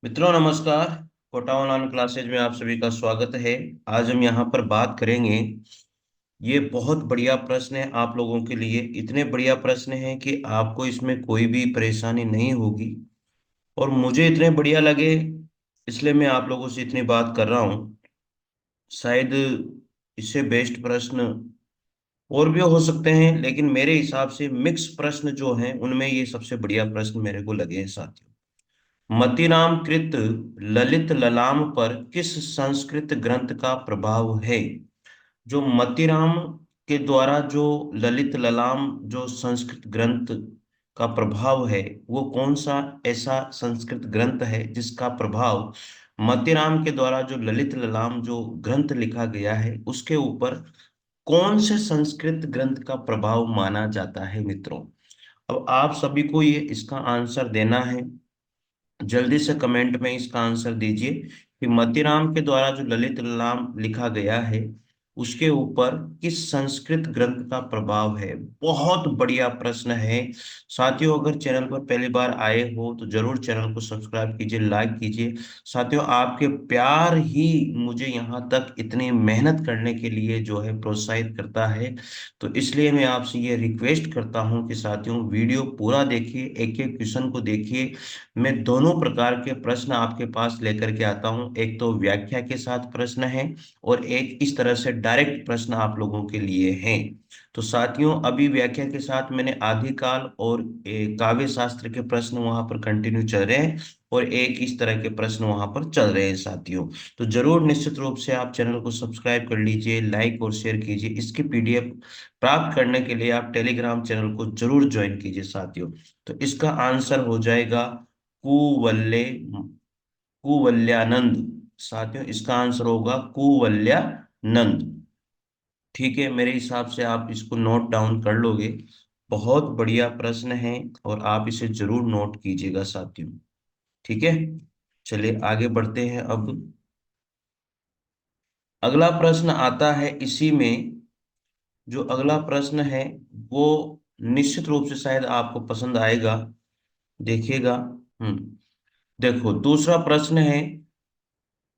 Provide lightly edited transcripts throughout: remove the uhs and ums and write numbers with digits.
मित्रों नमस्कार। Kota online classes में आप सभी का स्वागत है। आज हम यहाँ पर बात करेंगे। ये बहुत बढ़िया प्रश्न है आप लोगों के लिए। इतने बढ़िया प्रश्न है कि आपको इसमें कोई भी परेशानी नहीं होगी और मुझे इतने बढ़िया लगे, इसलिए मैं आप लोगों से इतनी बात कर रहा हूँ। शायद इससे बेस्ट प्रश्न और भी हो सकते हैं, लेकिन मेरे हिसाब से मिक्स प्रश्न जो हैं उनमें ये सबसे बढ़िया प्रश्न मेरे को लगे हैं साथियों। मतिराम कृत ललित ललाम पर किस संस्कृत ग्रंथ का प्रभाव है? जो मतिराम के द्वारा जो ललित ललाम जो संस्कृत ग्रंथ का प्रभाव है, वो कौन सा ऐसा संस्कृत ग्रंथ है जिसका प्रभाव मतिराम के द्वारा जो ललित ललाम जो ग्रंथ लिखा गया है उसके ऊपर कौन से संस्कृत ग्रंथ का प्रभाव माना जाता है मित्रों? अब आप सभी को ये इसका आंसर देना है। जल्दी से कमेंट में इसका आंसर दीजिए कि मतीराम के द्वारा जो ललित लाम लिखा गया है उसके ऊपर किस संस्कृत ग्रंथ का प्रभाव है। बहुत बढ़िया प्रश्न है साथियों। अगर चैनल पर पहली बार आए हो तो जरूर चैनल को सब्सक्राइब कीजिए, लाइक कीजिए। साथियों, आपके प्यार ही मुझे यहाँ तक इतनी मेहनत करने के लिए जो है प्रोत्साहित करता है। तो इसलिए मैं आपसे ये रिक्वेस्ट करता हूँ कि साथियों वीडियो पूरा देखिए, एक एक क्वेश्चन को देखिए। मैं दोनों प्रकार के प्रश्न आपके पास लेकर के आता हूं। एक तो व्याख्या के साथ प्रश्न है और एक इस तरह से डायरेक्ट प्रश्न आप लोगों के लिए हैं। तो साथियों, अभी व्याख्या के साथ मैंने आदिकाल और काव्य शास्त्र के प्रश्न वहां पर कंटिन्यू चल रहे हैं और एक इस तरह के प्रश्न वहां पर चल रहे हैं साथियों। तो जरूर निश्चित रूप से आप चैनल को सब्सक्राइब कर लीजिए, लाइक और शेयर कीजिए। इसकी पीडीएफ प्राप्त करने के लिए आप टेलीग्राम चैनल को जरूर ज्वाइन कीजिए साथियों। तो इसका आंसर हो जाएगा कुवल्ले कुवल्यानंद। साथियों, इसका आंसर होगा कुवल्यानंद। ठीक है, मेरे हिसाब से आप इसको नोट डाउन कर लोगे। बहुत बढ़िया प्रश्न है और आप इसे जरूर नोट कीजिएगा साथियों। ठीक है, चलिए आगे बढ़ते हैं। अब अगला प्रश्न आता है इसी में। जो अगला प्रश्न है वो निश्चित रूप से शायद आपको पसंद आएगा। देखिएगा। देखो, दूसरा प्रश्न है।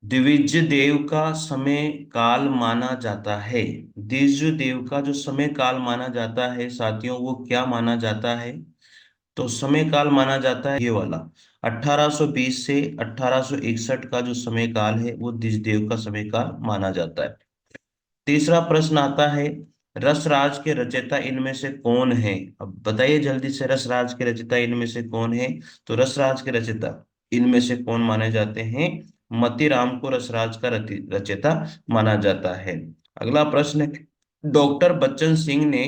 द्विज देव का समय काल माना जाता है। द्विज देव का जो समय काल माना जाता है साथियों, वो क्या माना जाता है? तो समय काल माना जाता है ये वाला। 1820 से 1861 का जो समय काल है वो द्विज देव का समय काल माना जाता है। तीसरा प्रश्न आता है। रसराज के रचयिता इनमें से कौन है? अब बताइए जल्दी से, रसराज के रचयिता इनमें से कौन है? तो रसराज के रचयिता इनमें से कौन माने जाते हैं? मतीराम को रसराज का रचयिता माना जाता है। अगला प्रश्न है। डॉक्टर बच्चन सिंह ने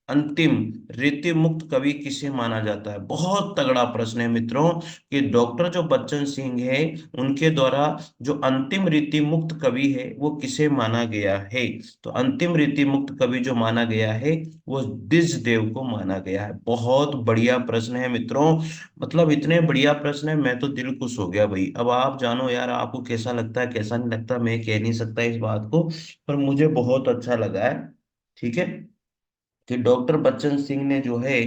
अंतिम रीति मुक्त कवि किसे माना जाता है? बहुत तगड़ा प्रश्न है मित्रों कि डॉक्टर जो बच्चन सिंह है उनके द्वारा जो अंतिम रीति मुक्त कवि है वो किसे माना गया है? तो अंतिम रीति मुक्त कवि जो माना गया है वो द्विज देव को माना गया है। बहुत बढ़िया प्रश्न है मित्रों। मतलब इतने बढ़िया प्रश्न है, मैं तो दिल खुश हो गया भाई। अब आप जानो यार, आपको कैसा लगता है कैसा नहीं लगता, मैं कह नहीं सकता इस बात को, पर मुझे बहुत अच्छा लगा है। ठीक है, कि डॉक्टर बच्चन सिंह ने जो है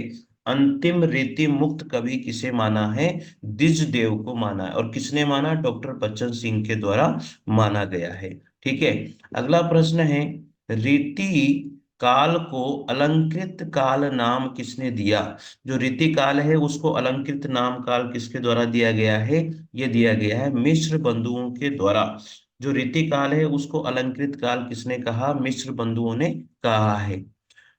अंतिम रीति मुक्त कवि किसे माना है? द्विज देव को माना है। और किसने माना? डॉक्टर बच्चन सिंह के द्वारा माना गया है। ठीक है, अगला प्रश्न है। रीति काल को अलंकृत काल नाम किसने दिया? जो रीति काल है उसको अलंकृत नाम काल किसके द्वारा दिया गया है? ये दिया गया है मिश्र बंधुओं के द्वारा। जो रीति काल है उसको अलंकृत काल किसने कहा? मिश्र बंधुओं ने कहा है।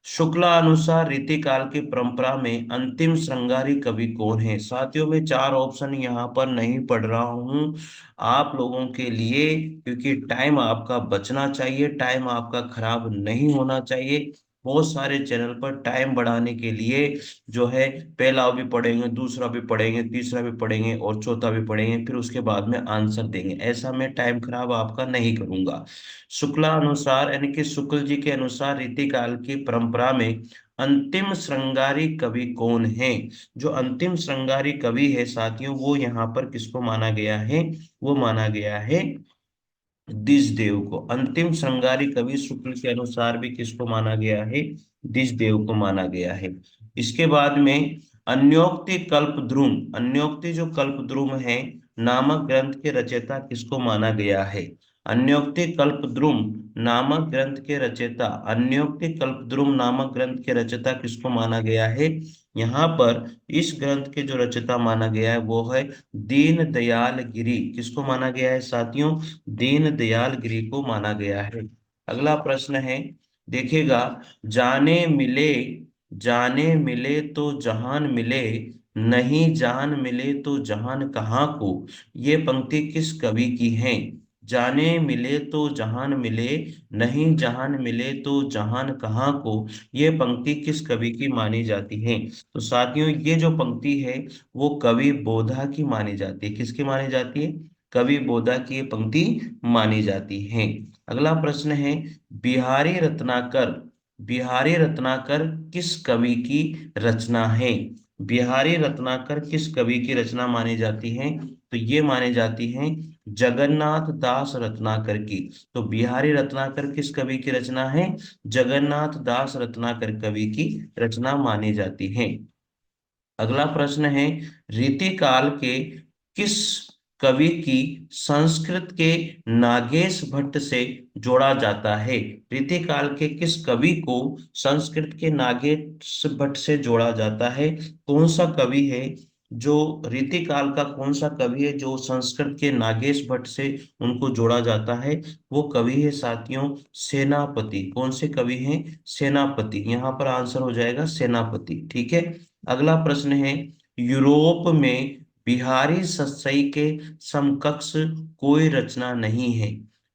शुक्ला अनुसार रीतिकाल की परंपरा में अंतिम श्रृंगारी कवि कौन है? साथियों, मैं चार ऑप्शन यहाँ पर नहीं पढ़ रहा हूँ आप लोगों के लिए, क्योंकि टाइम आपका बचना चाहिए, टाइम आपका खराब नहीं होना चाहिए। बहुत सारे चैनल पर टाइम बढ़ाने के लिए जो है पहला भी पढ़ेंगे, दूसरा भी पढ़ेंगे, तीसरा भी पढ़ेंगे और चौथा भी पढ़ेंगे, फिर उसके बाद में आंसर देंगे। ऐसा मैं टाइम खराब आपका नहीं करूंगा। शुक्ला अनुसार यानी कि शुक्ल जी के अनुसार रीतिकाल की परंपरा में अंतिम श्रृंगारी कवि कौन है? जो अंतिम श्रृंगारी कवि है साथियों, वो यहाँ पर किसको माना गया है? वो माना गया है दिशदेव को। अंतिम श्रृंगारी कवि शुक्ल के अनुसार भी किसको माना गया है? दिशदेव को माना गया है। इसके बाद में अन्योक्ति कल्पद्रुम, अन्योक्ति जो कल्पद्रुम है नामक ग्रंथ के रचयिता किसको माना गया है? अन्योक्ति कल्पद्रुम नामक ग्रंथ के रचयिता, अन्योक्ति कल्पद्रुम नामक ग्रंथ के रचयिता किसको माना गया है? यहाँ पर इस ग्रंथ के जो रचयिता माना गया है वो है दीन दयाल गिरी। किसको माना गया है साथियों? दीन दयाल गिरी को माना गया है। अगला प्रश्न है, देखिएगा, जाने मिले तो जहान मिले, नहीं जान मिले तो जहान कहाँ को। ये पंक्ति किस कवि की है? जाने मिले तो जहान मिले, नहीं जहान मिले तो जहान कहाँ को। ये पंक्ति किस कवि की मानी जाती है? तो साथियों ये जो पंक्ति है वो कवि बोधा की मानी जाती है। किसकी मानी जाती है? कवि बोधा की ये पंक्ति मानी जाती है। अगला प्रश्न है, बिहारी रत्नाकर, बिहारी रत्नाकर किस कवि की रचना है? बिहारी रत्नाकर किस कवि की रचना मानी जाती है? तो ये मानी जाती है जगन्नाथ दास रत्नाकर की। तो बिहारी रत्नाकर किस कवि की रचना है? जगन्नाथ दास रत्नाकर कवि की रचना मानी जाती है। अगला प्रश्न है, रीतिकाल के किस कवि की संस्कृत के नागेश भट्ट से जोड़ा जाता है? रीतिकाल के किस कवि को संस्कृत के नागेश भट्ट से जोड़ा जाता है? कौन सा कवि है जो रीतिकाल का, कौन सा कवि है जो संस्कृत के नागेश भट्ट से उनको जोड़ा जाता है? वो कवि है साथियों सेनापति। कौन से कवि हैं? सेनापति। यहाँ पर आंसर हो जाएगा सेनापति। ठीक है। अगला प्रश्न है, यूरोप में बिहारी सत्सई के समकक्ष कोई रचना नहीं है।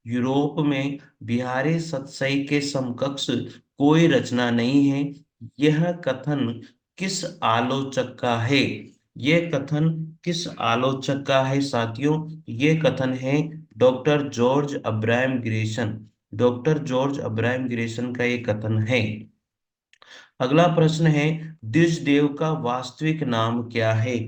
यूरोप में बिहारी सत्सई के समकक्ष कोई रचना नहीं है। यह कथन किस आलोचक का है? यह कथन किस आलोचक का है साथियों? ये कथन है doctor George Abraham Grayson. Doctor George Abraham Grayson का ये कथन है। अगला प्रश्न है, द्विजदेव का वास्तविक नाम क्या है?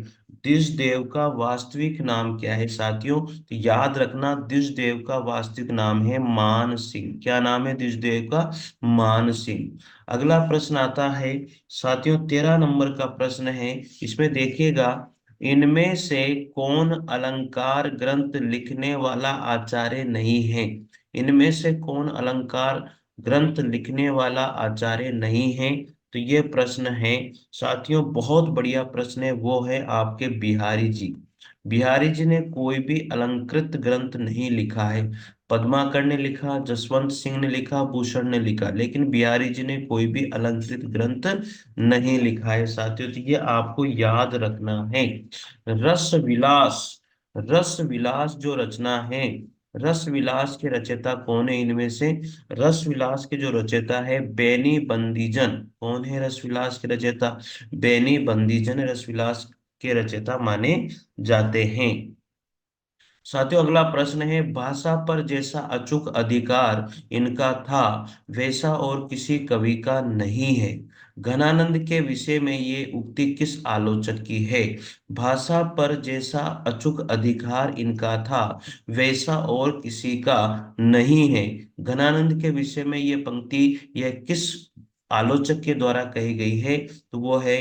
द्विजदेव का वास्तविक नाम क्या है साथियों? तो याद रखना द्विजदेव का वास्तविक नाम है मान सिंह। क्या नाम है द्विजदेव का? मान सिंह। अगला प्रश्न आता है साथियों 13 नंबर का प्रश्न है। इसमें देखिएगा, इनमें से कौन अलंकार ग्रंथ लिखने वाला आचार्य नहीं है? इनमें से कौन अलंकार ग्रंथ लिखने वाला आचार्य नहीं है? तो ये प्रश्न है साथियों, बहुत बढ़िया प्रश्न है। वो है आपके बिहारी जी। बिहारी जी ने कोई भी अलंकृत ग्रंथ नहीं लिखा है। पद्माकर ने लिखा, जसवंत सिंह ने लिखा, भूषण ने लिखा, लेकिन बिहारी जी ने कोई भी अलंकृत ग्रंथ नहीं लिखा है साथियों। तो ये आपको याद रखना है। रस विलास, रस विलास जो रचना है, रस विलास के रचयिता कौन है इनमें से? रस विलास के जो रचयिता है बेनी बंदीजन। कौन है रस विलास के रचयिता? बेनी बंदीजन रस विलास के रचयिता माने जाते हैं। साथियों अगला प्रश्न है, भाषा पर जैसा अचूक अधिकार इनका था वैसा और किसी कवि का नहीं है। घनानंद के विषय में ये उक्ति किस आलोचक की है? भाषा पर जैसा अचूक अधिकार इनका था वैसा और किसी का नहीं है। घनानंद के विषय में ये पंक्ति यह किस आलोचक के द्वारा कही गई है? तो वो है,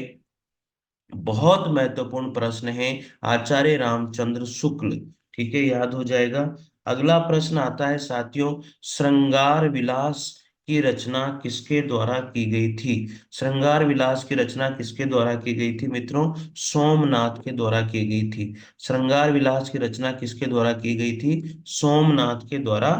बहुत महत्वपूर्ण प्रश्न है, आचार्य रामचंद्र शुक्ल। ठीक है, याद हो जाएगा। अगला प्रश्न आता है साथियों, श्रृंगार विलास की रचना किसके द्वारा की गई थी? श्रृंगार विलास की रचना किसके द्वारा की गई थी मित्रों? सोमनाथ के द्वारा की गई थी। श्रृंगार विलास की रचना किसके द्वारा की गई थी? सोमनाथ के द्वारा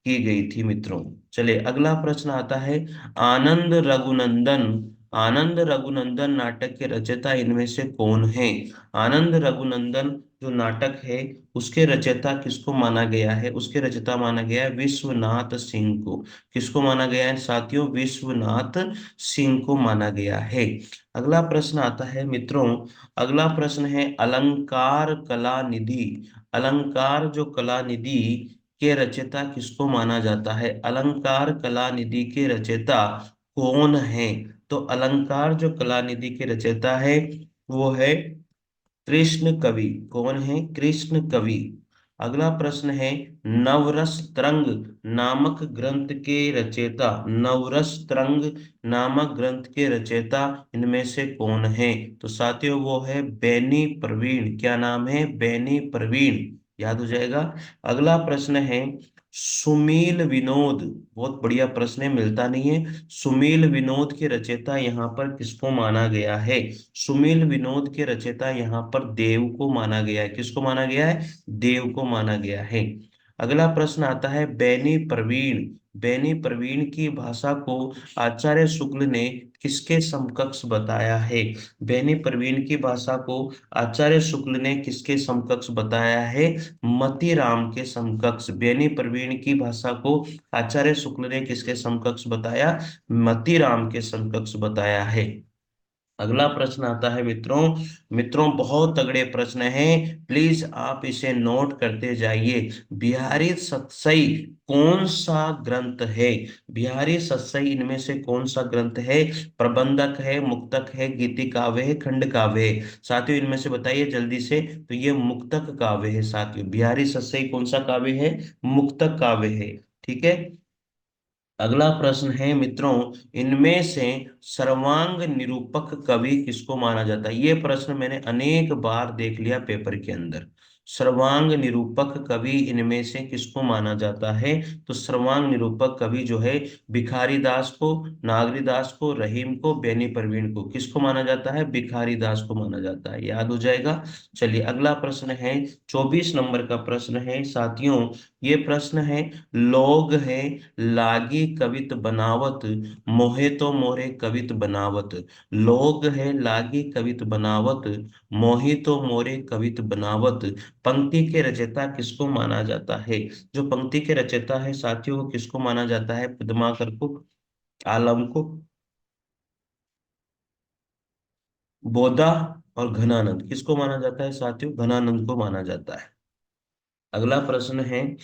की गई थी मित्रों। चलिए अगला प्रश्न आता है, आनंद रघुनंदन, आनंद रघुनंदन नाटक के रचयिता इनमें से कौन है? आनंद रघुनंदन जो नाटक है उसके रचयिता किसको माना गया है? उसके रचयिता माना गया है विश्वनाथ सिंह को। किसको माना गया है साथियों? विश्वनाथ सिंह को माना गया है। अगला प्रश्न आता है मित्रों, अगला प्रश्न है अलंकार कला निधि, अलंकार जो कला निधि के रचयिता किसको माना जाता है? अलंकार कला निधि के रचयिता कौन है? तो अलंकार जो कलानिधि के रचयिता है वो है कृष्ण कवि। कौन है? कृष्ण कवि। अगला प्रश्न है, नवरस तरंग नामक ग्रंथ के रचयिता, नवरस तरंग नामक ग्रंथ के रचयिता इनमें से कौन है? तो साथियों वो है बेनी प्रवीण। क्या नाम है? बेनी प्रवीण। याद हो जाएगा। अगला प्रश्न है, सुमील विनोद, बहुत बढ़िया प्रश्न है, मिलता नहीं है। सुमील विनोद के रचयिता यहाँ पर किसको माना गया है? सुमील विनोद के रचयिता यहाँ पर देव को माना गया है। किसको माना गया है? देव को माना गया है। अगला प्रश्न आता है, बेनी प्रवीण, बेनी प्रवीण की भाषा को आचार्य शुक्ल ने किसके समकक्ष बताया है? बेनी प्रवीण की भाषा को आचार्य शुक्ल ने किसके समकक्ष बताया है? मतीराम के समकक्ष। बेनी प्रवीण की भाषा को आचार्य शुक्ल ने किसके समकक्ष बताया? मतीराम के समकक्ष बताया है। अगला प्रश्न आता है मित्रों, मित्रों बहुत तगड़े प्रश्न हैं, प्लीज आप इसे नोट करते जाइए। बिहारी सतसई कौन सा ग्रंथ है? बिहारी सतसई इनमें से कौन सा ग्रंथ है? प्रबंधक है, मुक्तक है, गीति काव्य है, खंड काव्य है? साथियों इनमें से बताइए जल्दी से। तो ये मुक्तक काव्य है साथियों। बिहारी सतसई कौन सा काव्य है? मुक्तक काव्य है। ठीक है। अगला प्रश्न है मित्रों, इनमें से सर्वांग निरूपक कवि किसको माना जाता है? ये प्रश्न मैंने अनेक बार देख लिया पेपर के अंदर। सर्वांग निरूपक कवि इनमें से किसको माना जाता है? तो सर्वांग निरूपक कवि जो है, भिखारी दास को, नागरी दास को, रहीम को, बेनी परवीन को। किसको माना जाता है? भिखारी दास को माना जाता है। याद हो जाएगा। चलिए अगला प्रश्न है, 24 नंबर का प्रश्न है साथियों। ये प्रश्न है, लोग है लागी कवित बनावत, मोहे तो मोरे कवित बनावत। लोग है लागी कवित बनावत, मोहि तो मोरे कवित बनावत। पंक्ति के रचयिता किसको माना जाता है? जो पंक्ति के रचयिता है साथियों, वो किसको माना जाता है? पद्माकर को, आलम को, बोधा और घनानंद। किसको माना जाता है साथियों? घनानंद को माना जाता है। अगला प्रश्न है,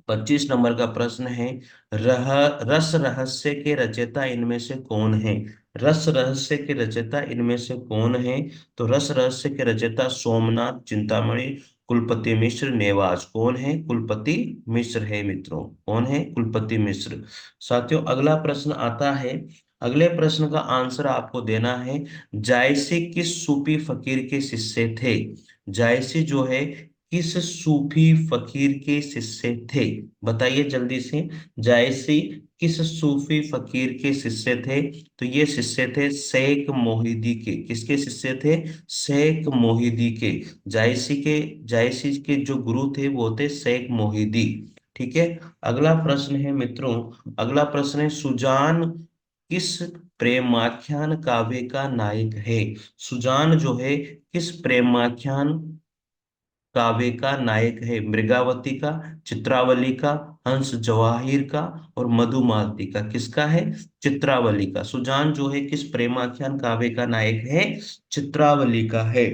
25 नंबर का प्रश्न है, रह रस रहस्य के रचयिता इनमें से कौन है? रस रहस्य के रचयिता इनमें से कौन है? तो रस रहस्य के रचयिता सोमनाथ चिंतामणि, कुलपति मिश्र, नेवाज। कौन है? कुलपति मिश्र है मित्रों। कौन है? कुलपति मिश्र। साथियों अगला प्रश्न आता है, अगले प्रश्न का आंसर आपको देना है। जायसी किस सूफी फकीर के शिष्य थे? जायसी जो है किस सूफी फकीर के शिष्य थे? बताइए जल्दी से। जायसी किस सूफी फकीर के शिष्य थे? तो ये शिष्य थे शेख मोहिदी के। किसके शिष्य थे? शेख मोहिदी के। जायसी के जो गुरु थे वो थे शेख मोहिदी। ठीक है। अगला प्रश्न है मित्रों, अगला प्रश्न है, सुजान किस प्रेमाख्यान काव्य का नायक है? सुजान जो है किस प्रेमाख्यान काव्य का नायक है? मृगावती का, चित्रावली का, हंस जवाहिर का और मधुमालती का? किसका है? चित्रावली का। सुजान जो है किस प्रेमाख्यान काव्य का नायक है? चित्रावली का है।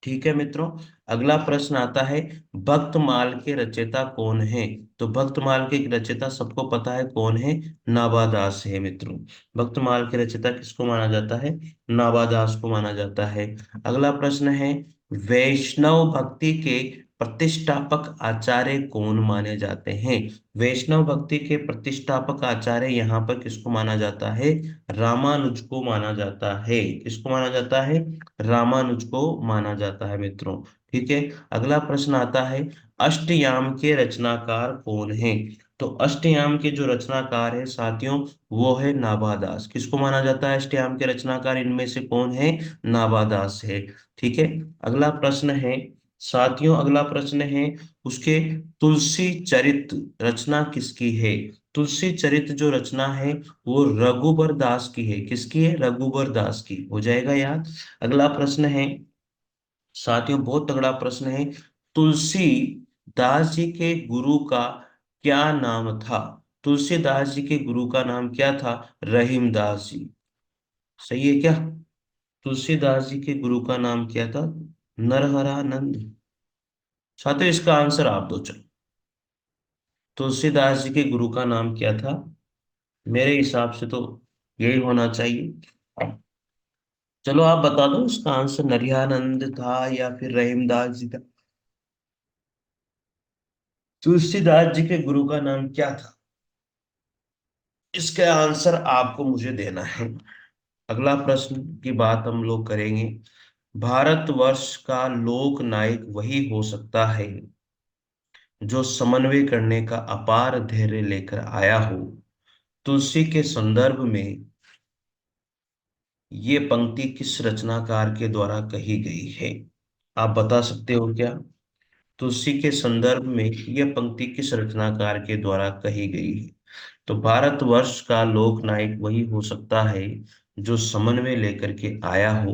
ठीक है मित्रों। अगला प्रश्न आता है, भक्तमाल के रचयिता कौन है? तो भक्तमाल के रचयिता सबको पता है कौन है? नाभादास है मित्रों। भक्तमाल के रचयिता किसको माना जाता है? नाभादास को माना जाता है। अगला प्रश्न है, वैष्णव भक्ति के प्रतिष्ठापक आचार्य कौन माने जाते हैं? वैष्णव भक्ति के प्रतिष्ठापक आचार्य यहाँ पर किसको माना जाता है? रामानुज को माना जाता है। किसको माना जाता है? रामानुज को माना जाता है मित्रों। ठीक है। अगला प्रश्न आता है, अष्टयाम के रचनाकार कौन है? तो अष्टयाम के जो रचनाकार है साथियों, वो है नाभादास। किसको माना जाता है अष्टयाम के रचनाकार? इनमें से कौन है? नाभादास है। ठीक है। अगला प्रश्न है साथियों, अगला प्रश्न है, उसके तुलसी चरित रचना किसकी है? तुलसी चरित जो रचना है वो रघुबर दास की है। किसकी है? रघुबर दास की। हो जाएगा याद। अगला प्रश्न है साथियों, बहुत तगड़ा प्रश्न है, तुलसी दास जी के गुरु का क्या नाम था? तुलसीदास जी के गुरु का नाम क्या था? रहीम दास जी। सही है क्या? तुलसीदास जी के गुरु का नाम क्या था? नरहरानंद। साथियों इसका आंसर आप दो चलो। तुलसीदास जी के गुरु का नाम क्या था? मेरे हिसाब से तो यही होना चाहिए। चलो आप बता दो इसका आंसर, नरहरानंद था या फिर रहीमदास जी था? तुलसीदास जी के गुरु का नाम क्या था? इसका आंसर आपको मुझे देना है। अगला प्रश्न की बात हम लोग करेंगे। भारतवर्ष का लोक नायक वही हो सकता है जो समन्वय करने का अपार धैर्य लेकर आया हो। तुलसी के संदर्भ में ये पंक्ति किस रचनाकार के द्वारा कही गई है? आप बता सकते हो क्या? तुलसी के संदर्भ में यह पंक्ति किस रचनाकार के द्वारा कही गई है? तो भारतवर्ष का लोक नायक वही हो सकता है जो समन्वय लेकर के आया हो,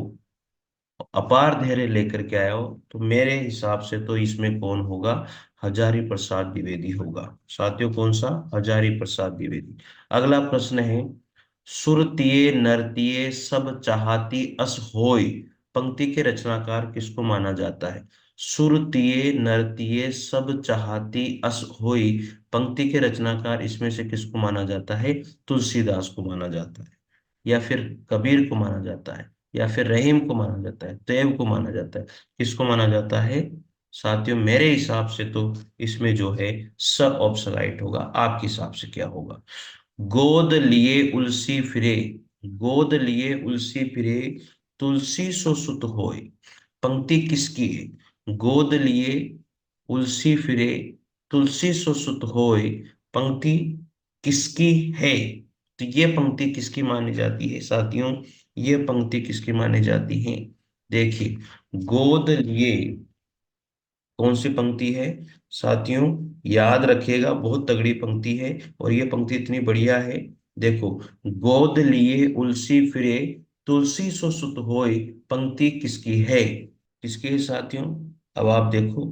अपार धैर्य लेकर के आया हो। तो मेरे हिसाब से तो इसमें कौन होगा? हजारी प्रसाद द्विवेदी होगा। साथियों, कौन सा? हजारी प्रसाद द्विवेदी। अगला प्रश्न है, सुरतिये नर्तिये सब चाहती अस होय, पंक्ति के रचनाकार किसको माना जाता है? सुरतिये नर्तिये सब चाहती अस होय, पंक्ति के रचनाकार इसमें से किसको माना जाता है? तुलसीदास को माना जाता है, या फिर कबीर को माना जाता है, या फिर रहीम को माना जाता है, तैयब को माना जाता है? किसको माना जाता है? साथियों, मेरे हिसाब से तो इसमें जो है स ऑप्शन राइट होगा। आपके हिसाब से क्या होगा? गोद लिए उलसी फिरे, गोद लिए उलसी फिरे, तुलसी सो सुत होय, पंक्ति किसकी है? गोद लिए उलसी फिरे, तुलसी सो सुत होय, पंक्ति किसकी है? तो ये पंक्ति किसकी मानी जाती है साथियों? ये पंक्ति किसकी मानी जाती है? देखिए, गोद लिए कौन सी पंक्ति है साथियों? याद रखिएगा, बहुत तगड़ी पंक्ति है और ये पंक्ति इतनी बढ़िया है। देखो, गोद लिए उलसी फिरे, तुलसी सो सुत होय, पंक्ति किसकी है? किसकी है साथियों? अब आप देखो,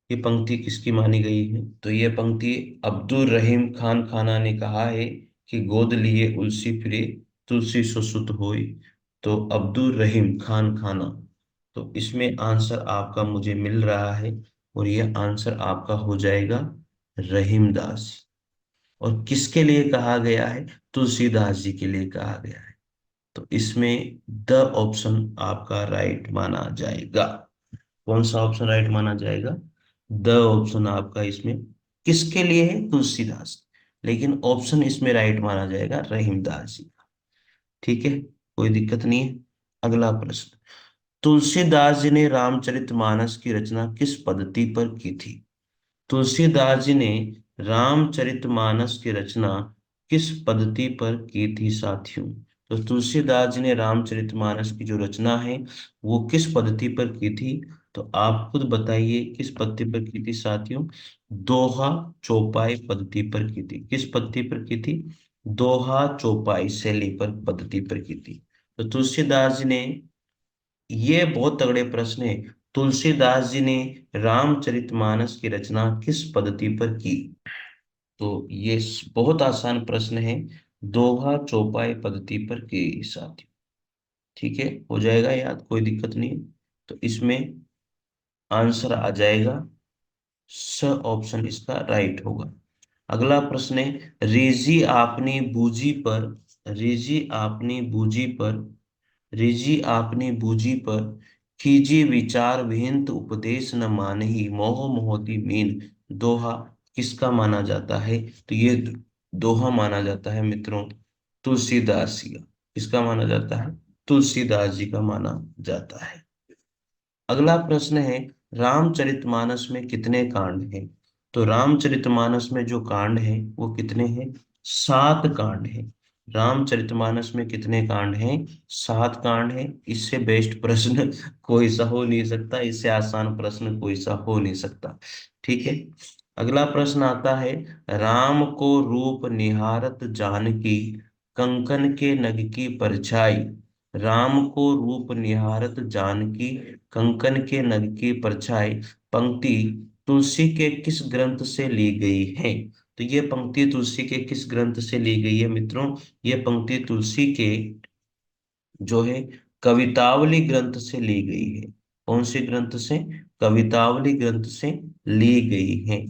ये पंक्ति किसकी मानी गई है? तो ये पंक्ति अब्दुल रहीम खान खाना ने कहा है कि गोद लिए उलसी फिरे, तुलसी सो सुत होय। तो अब्दुल रहीम खान खाना, तो इसमें आंसर आपका मुझे मिल रहा है और यह आंसर आपका हो जाएगा रहीमदास। और किसके लिए कहा गया है? तुलसीदास जी के लिए कहा गया है। तो इसमें द ऑप्शन आपका राइट माना जाएगा। कौन सा ऑप्शन राइट माना जाएगा? द ऑप्शन आपका इसमें किसके लिए है? तुलसीदास। लेकिन ऑप्शन इसमें राइट माना जाएगा रहीमदास जी का। ठीक है, कोई दिक्कत नहीं है। अगला प्रश्न, तुलसीदास जी ने रामचरितमानस की रचना किस पद्धति पर की थी? तुलसीदास जी ने रामचरितमानस की रचना किस पद्धति पर की थी साथियों? तो तुलसीदास जी ने रामचरितमानस की जो रचना है वो किस पद्धति पर की थी? तो आप खुद बताइए किस पद्धति पर की थी साथियों? दोहा चौपाई पद्धति पर की थी। किस पद्धति पर की थी? दोहा चौपाई शैली पर पद्धति पर की थी। तो तुलसीदास जी ने, ये बहुत तगड़े प्रश्न है, तुलसीदास जी ने रामचरितमानस की रचना किस पद्धति पर की? तो ये बहुत आसान प्रश्न है, दोहा चौपाई पद्धति पर की साथी। ठीक है, हो जाएगा याद, कोई दिक्कत नहीं है। तो इसमें आंसर आ जाएगा स ऑप्शन इसका राइट होगा। अगला प्रश्न है, रीझी आपनी बूझी पर, रीझी आपनी बूझी पर, रिझी आपनी बूझी पर, कीजिए विचार विहिंत उपदेश न मानही, मोह मोहती मीन, दोहा किसका माना जाता है? तो ये दोहा माना जाता है मित्रों तुलसीदास जी का। किसका माना जाता है? तुलसीदास जी का माना जाता है। अगला प्रश्न है, रामचरितमानस में कितने कांड हैं? तो रामचरितमानस में जो कांड हैं वो कितने हैं? 7 कांड हैं। रामचरितमानस में कितने कांड हैं? 7 कांड हैं। इससे बेस्ट प्रश्न कोई सा हो नहीं सकता, इससे आसान प्रश्न कोई सा हो नहीं सकता। ठीक है, अगला प्रश्न आता है, राम को रूप निहारत जानकी, कंकन के नग की परछाई, राम को रूप निहारत जानकी, कंकन के नग की परछाई, पंक्ति तुलसी के किस ग्रंथ से ली गई है? तो ये पंक्ति तुलसी के किस ग्रंथ से ली गई है मित्रों? ये पंक्ति तुलसी के जो है कवितावली ग्रंथ से ली गई है। कौन से ग्रंथ से? कवितावली ग्रंथ से ली गई है।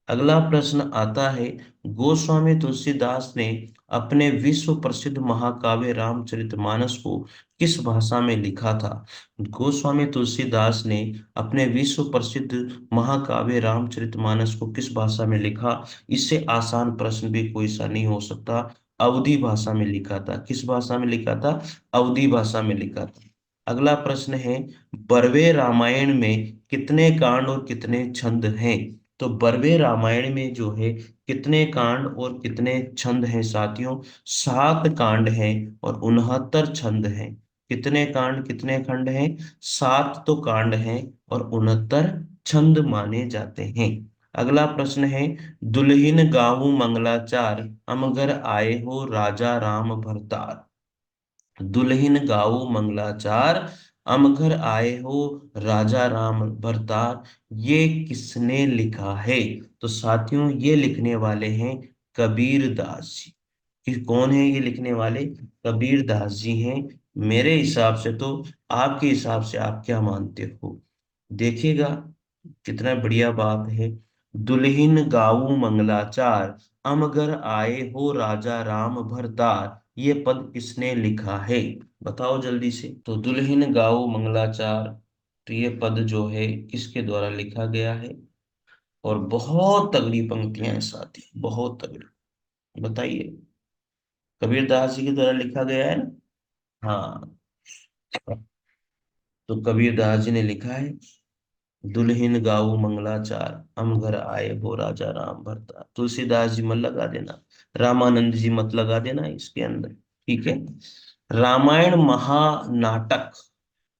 अगला प्रश्न आता है, गोस्वामी तुलसीदास ने अपने विश्व प्रसिद्ध महाकाव्य रामचरितमानस को किस भाषा में लिखा था? गोस्वामी तुलसीदास ने अपने विश्व प्रसिद्ध महाकाव्य रामचरितमानस को किस भाषा में लिखा? इससे आसान प्रश्न भी कोई सा नहीं हो सकता। अवधी भाषा में लिखा था। किस भाषा में लिखा था? अवधी भाषा में लिखा था। अगला प्रश्न है, बरवे रामायण में कितने कांड और कितने छंद हैं? तो बरवे रामायण में जो है कितने कांड और कितने छंद हैं साथियों? 7 कांड हैं और 69 छंद हैं। कितने कांड कितने खंड हैं? 7 तो कांड हैं और 69 छंद माने जाते हैं। अगला प्रश्न है, दुल्हिन गाहू मंगलाचार हम घर आए हो राजा राम भरतार। दुल्हिन गाओ मंगलाचार हम घर आए हो राजा राम भरतार, ये किसने लिखा है? तो साथियों ये लिखने वाले हैं कबीर दास जी। कि कौन है ये लिखने वाले? कबीर दास जी हैं। मेरे हिसाब से तो, आपके हिसाब से आप क्या मानते हो? देखिएगा कितना बढ़िया बात है। दुल्हिन गाऊ मंगलाचार हम घर आए हो राजा राम भरतार, ये पद किसने लिखा है? बताओ जल्दी से। तो दुल्हिन गाओ मंगलाचार, तो ये पद जो है किसके द्वारा लिखा गया है? और बहुत तगड़ी पंक्तियां हैं साथी, बहुत तगड़ी। बताइए। कबीरदास जी के द्वारा लिखा गया है ना? हाँ। तो कबीरदास जी ने लिखा है, दुल्हिन गाऊ मंगलाचार हम घर आए हो राजा राम भरतार। तुलसीदास जी मत लगा देना, रामानंद जी मत लगा देना इसके अंदर। ठीक है। रामायण महानाटक,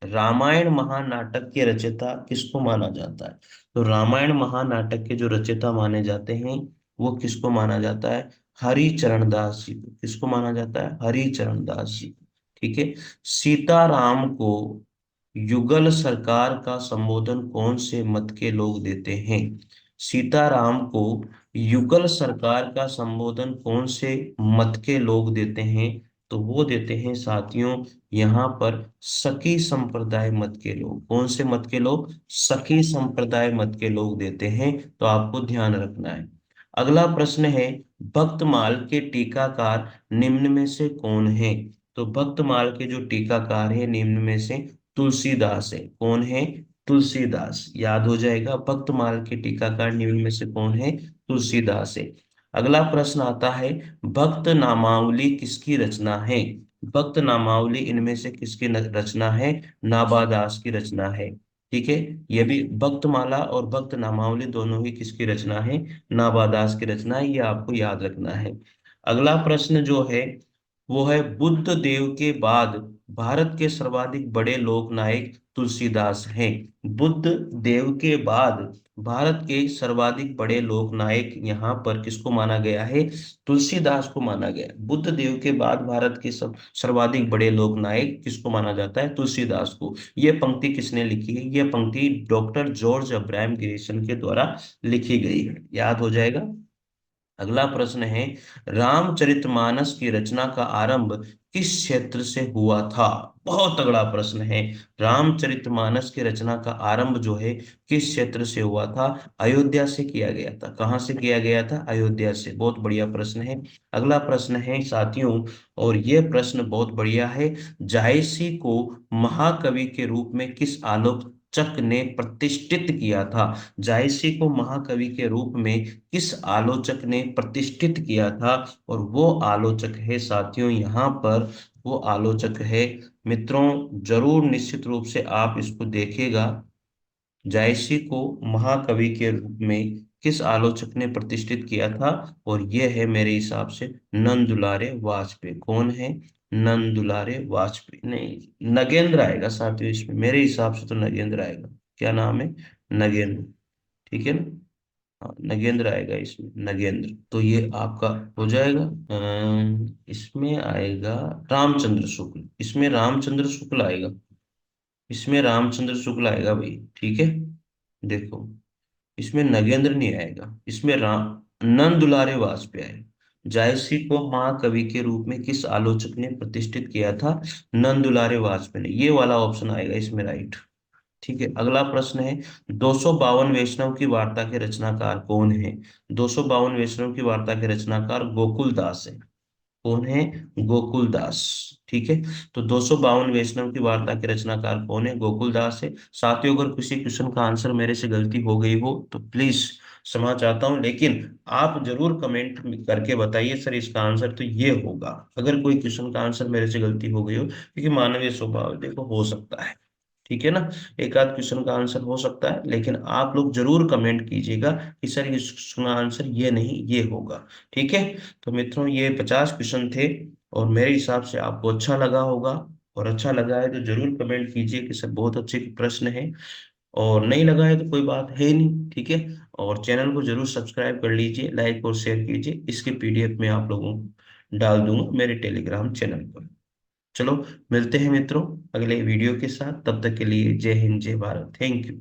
रामायण महानाटक के रचयिता किसको माना जाता है? तो रामायण महानाटक के जो रचयिता माने जाते हैं वो किसको माना जाता है? हरिचरण दास जी को। किसको माना जाता है? हरिचरण दास जी को। ठीक है। सीताराम को युगल सरकार का संबोधन कौन से मत के लोग देते हैं? सीताराम को युगल सरकार का संबोधन कौन से मत के लोग देते हैं? तो वो देते हैं साथियों यहाँ पर सखी संप्रदाय मत के लोग। कौन से मत के लोग? सखी संप्रदाय मत के लोग देते हैं। तो आपको ध्यान रखना है। अगला प्रश्न है, भक्तमाल के टीकाकार निम्न में से कौन है? तो भक्तमाल के जो टीकाकार है निम्न में से तुलसीदास है। कौन है? तुलसीदास। याद हो जाएगा, भक्तमाल के टीकाकार निम्न में से कौन है? तुलसीदास है। अगला प्रश्न आता है, भक्त नामावली किसकी रचना है? भक्त नामावली इनमें से किसकी रचना है? नाबादास की रचना है। ठीक है। ये भी भक्तमाला और भक्त नामावली दोनों ही किसकी रचना है? नाबादास की रचना है। ये आपको याद रखना है। अगला प्रश्न जो है वो है, बुद्ध देव के बाद भारत के सर्वाधिक बड़े लोक नायक तुलसीदास हैं। बुद्ध देव के बाद भारत के सर्वाधिक बड़े लोक नायक यहाँ पर किसको माना गया है? तुलसीदास को माना गया है। बुद्ध देव के बाद भारत के सब सर्वाधिक बड़े लोक नायक किसको माना जाता है? तुलसीदास को। यह पंक्ति किसने लिखी है? यह पंक्ति डॉक्टर जॉर्ज अब्राहम ग्रेसन के द्वारा लिखी गई है। याद हो जाएगा। अगला प्रश्न है, रामचरितमानस की रचना का आरंभ किस क्षेत्र से हुआ था? बहुत तगड़ा प्रश्न है। रामचरितमानस की रचना का आरंभ जो है किस क्षेत्र से हुआ था? अयोध्या से किया गया था। कहाँ से किया गया था? अयोध्या से। बहुत बढ़िया प्रश्न है। अगला प्रश्न है साथियों, और यह प्रश्न बहुत बढ़िया है, जायसी को महाकवि के रूप में किस आलोचक ने प्रतिष्ठित किया था? जायसी को महाकवि के रूप में किस आलोचक ने प्रतिष्ठित किया था? और वो आलोचक है साथियों यहाँ पर, वो आलोचक है, मित्रों जरूर निश्चित रूप से आप इसको देखिएगा। जायसी को महाकवि के रूप में किस आलोचक ने प्रतिष्ठित किया था? और यह है मेरे हिसाब से नंद दुलारे वाजपेयी। कौन है? नंद दुलारे वाजपेयी। नहीं, नगेंद्र आएगा साथियों इसमें, मेरे हिसाब से तो नगेंद्र आएगा। क्या नाम है? नगेंद्र। ठीक है ना? हाँ, नगेंद्र आएगा इसमें, नगेंद्र। तो ये आपका हो जाएगा। इसमें आएगा रामचंद्र शुक्ल। इसमें रामचंद्र शुक्ल आएगा। इसमें रामचंद्र शुक्ल आएगा भाई। ठीक है। देखो, इसमें नगेंद्र नहीं आएगा, इसमें राम नंद दुलारे वाजपेयी आएगा। जायसी को महाकवि के रूप में किस आलोचक ने प्रतिष्ठित किया था? नंद दुलारे वाजपेयी ने। ये वाला ऑप्शन आएगा इसमें राइट। ठीक है। अगला प्रश्न है, 252 वैष्णव की वार्ता के रचनाकार कौन है? 252 वैष्णव की वार्ता के रचनाकार गोकुल दास है। कौन है? गोकुल दास। ठीक है। तो 252 वैष्णव की वार्ता के रचनाकार कौन है? गोकुल दास है। साथियों, अगर किसी क्वेश्चन का आंसर मेरे से गलती हो गई हो तो प्लीज क्षमा चाहता हूं, लेकिन आप जरूर कमेंट करके बताइए सर इसका आंसर तो ये होगा। अगर कोई क्वेश्चन का आंसर मेरे से गलती हो गई हो, क्योंकि मानवीय स्वभाव देखो हो सकता है, ठीक है ना, एक आध क्वेश्चन का आंसर हो सकता है, लेकिन आप लोग जरूर कमेंट कीजिएगा कि सर इस क्वेश्चन का आंसर ये नहीं ये होगा। ठीक है। तो मित्रों, ये 50 क्वेश्चन थे और मेरे हिसाब से आपको अच्छा लगा होगा, और अच्छा लगा है तो जरूर कमेंट कीजिए कि सर बहुत अच्छे प्रश्न है, और नहीं लगा है तो कोई बात है नहीं। ठीक है। और चैनल को जरूर सब्सक्राइब कर लीजिए, लाइक और शेयर कीजिए। इसके पीडीएफ में आप लोगों को डाल दूंगा मेरे टेलीग्राम चैनल पर। चलो, मिलते हैं मित्रों अगले वीडियो के साथ, तब तक के लिए जय हिंद जय भारत, थैंक यू।